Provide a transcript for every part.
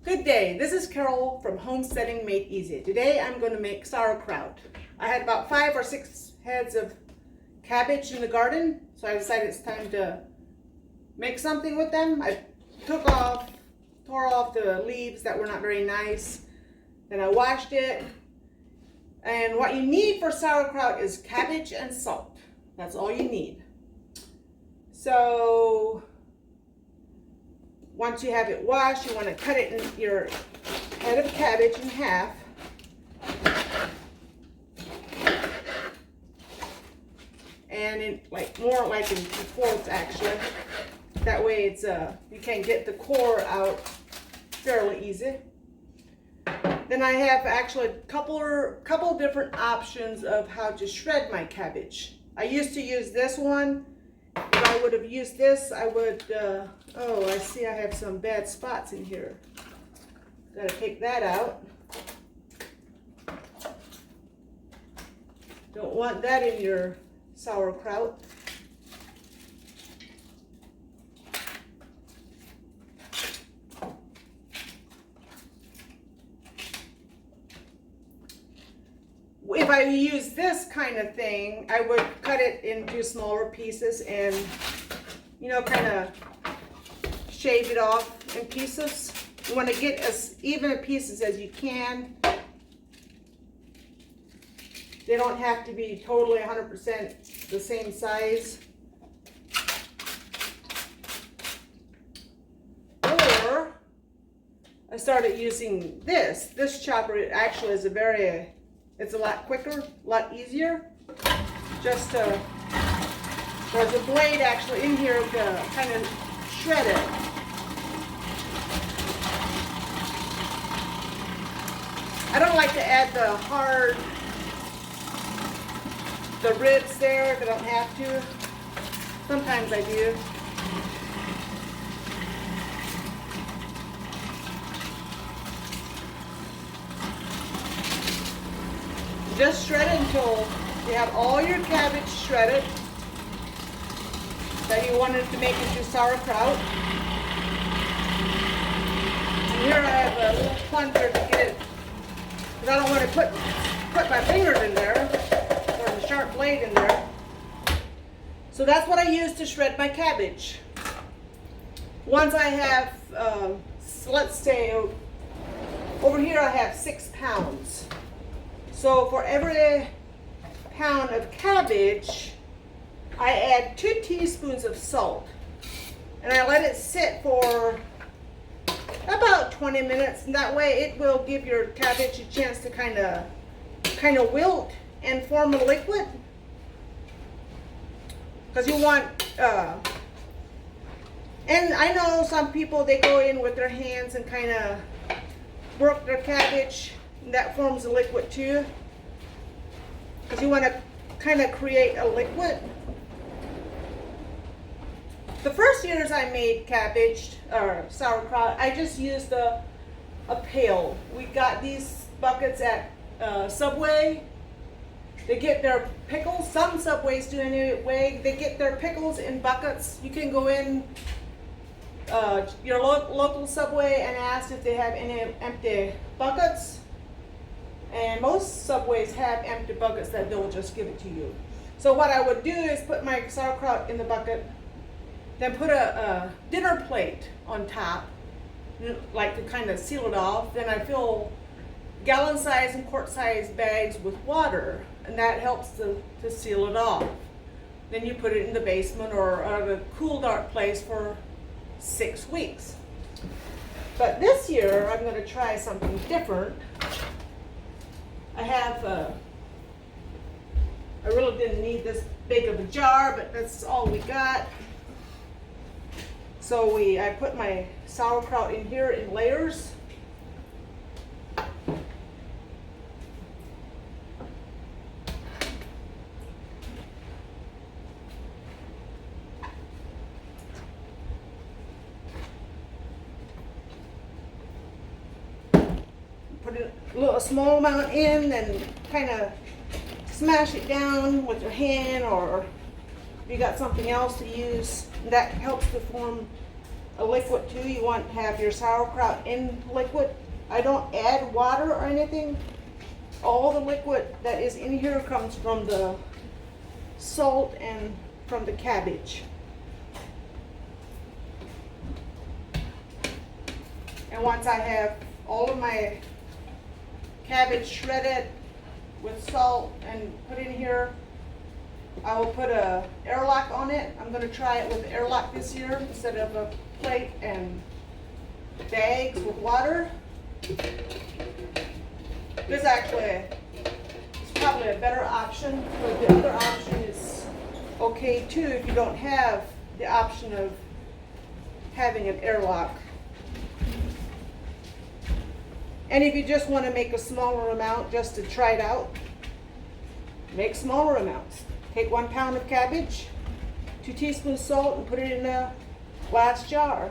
Good day, this is Carol from Homesteading Made Easy. Today I'm going to make sauerkraut. I had about 5 or 6 heads of cabbage in the garden, so I decided it's time to make something with them. I tore off the leaves that were not very nice, then I washed it. And what you need for sauerkraut is cabbage and salt. That's all you need. So once you have it washed, you want to cut it in your head of cabbage in half. And in more like in 2/4 actually. That way it's you can get the core out fairly easy. Then I have actually a couple different options of how to shred my cabbage. I used to use this one. If I would have used this, I would, oh, I see I have some bad spots in here. Gotta take that out. Don't want that in your sauerkraut. If I use this kind of thing, I would cut it into smaller pieces and, you know, kind of shave it off in pieces. You want to get as even a pieces as you can. They don't have to be totally 100% the same size. Or I started using this chopper. It actually is it's a lot quicker, a lot easier. Just there's a blade actually in here to kind of shred it. I don't like to add the ribs there. I don't have to. Sometimes I do. Just shred it until you have all your cabbage shredded that you wanted to make into sauerkraut. And here I have a little plunger to get it, because I don't want to put my fingers in there, or the sharp blade in there. So that's what I use to shred my cabbage. Once I have, let's say, over here I have 6 pounds. So for every pound of cabbage, I add 2 teaspoons of salt. And I let it sit for about 20 minutes. And that way it will give your cabbage a chance to kind of wilt and form a liquid. Because you want, and I know some people, they go in with their hands and kind of work their cabbage. That forms a liquid too, because you want to kind of create a liquid. The first years I made cabbage or sauerkraut, I just used a pail. We got these buckets at Subway. They get their pickles. Some Subways do anyway. They get their pickles in buckets. You can go in your local Subway and ask if they have any empty buckets. And most Subways have empty buckets that they'll just give it to you. So what I would do is put my sauerkraut in the bucket, then put a dinner plate on top, like to kind of seal it off. Then I fill gallon size and quart size bags with water, and that helps to seal it off. Then you put it in the basement or a cool, dark place for 6 weeks. But this year I'm going to try something different. I have, I really didn't need this big of a jar, but that's all we got. So I put my sauerkraut in here in layers. Put a small amount in and kind of smash it down with your hand, or if you got something else to use, that helps to form a liquid too. You want to have your sauerkraut in liquid. I don't add water or anything. All the liquid that is in here comes from the salt and from the cabbage. And once I have all of my cabbage shredded with salt and put in here, I will put a airlock on it. I'm going to try it with airlock this year instead of a plate and bags with water. This actually is probably a better option, but the other option is okay too if you don't have the option of having an airlock. And if you just want to make a smaller amount just to try it out, make smaller amounts. Take 1 pound of cabbage, 2 teaspoons salt, and put it in a glass jar.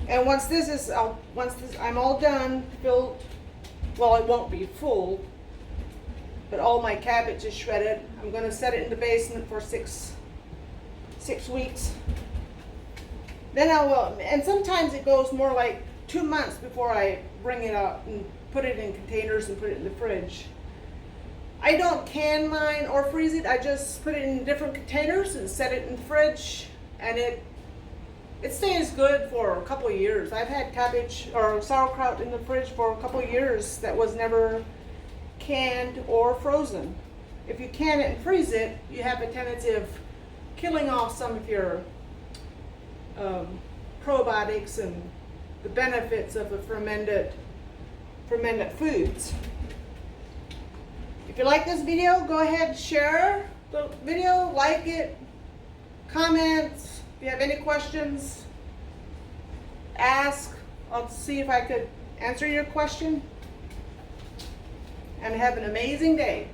And once I'm all done, filled, well, it won't be full, but all my cabbage is shredded. I'm going to set it in the basement for six weeks. Then I will, and sometimes it goes more like 2 months before I bring it out and put it in containers and put it in the fridge. I don't can mine or freeze it. I just put it in different containers and set it in the fridge, and it stays good for a couple of years. I've had cabbage or sauerkraut in the fridge for a couple of years that was never canned or frozen. If you can it and freeze it, you have a tendency of killing off some of your probiotics and the benefits of the fermented foods. If you like this video, go ahead and share the video, like it, comment. If you have any questions, ask. I'll see if I could answer your question. And have an amazing day.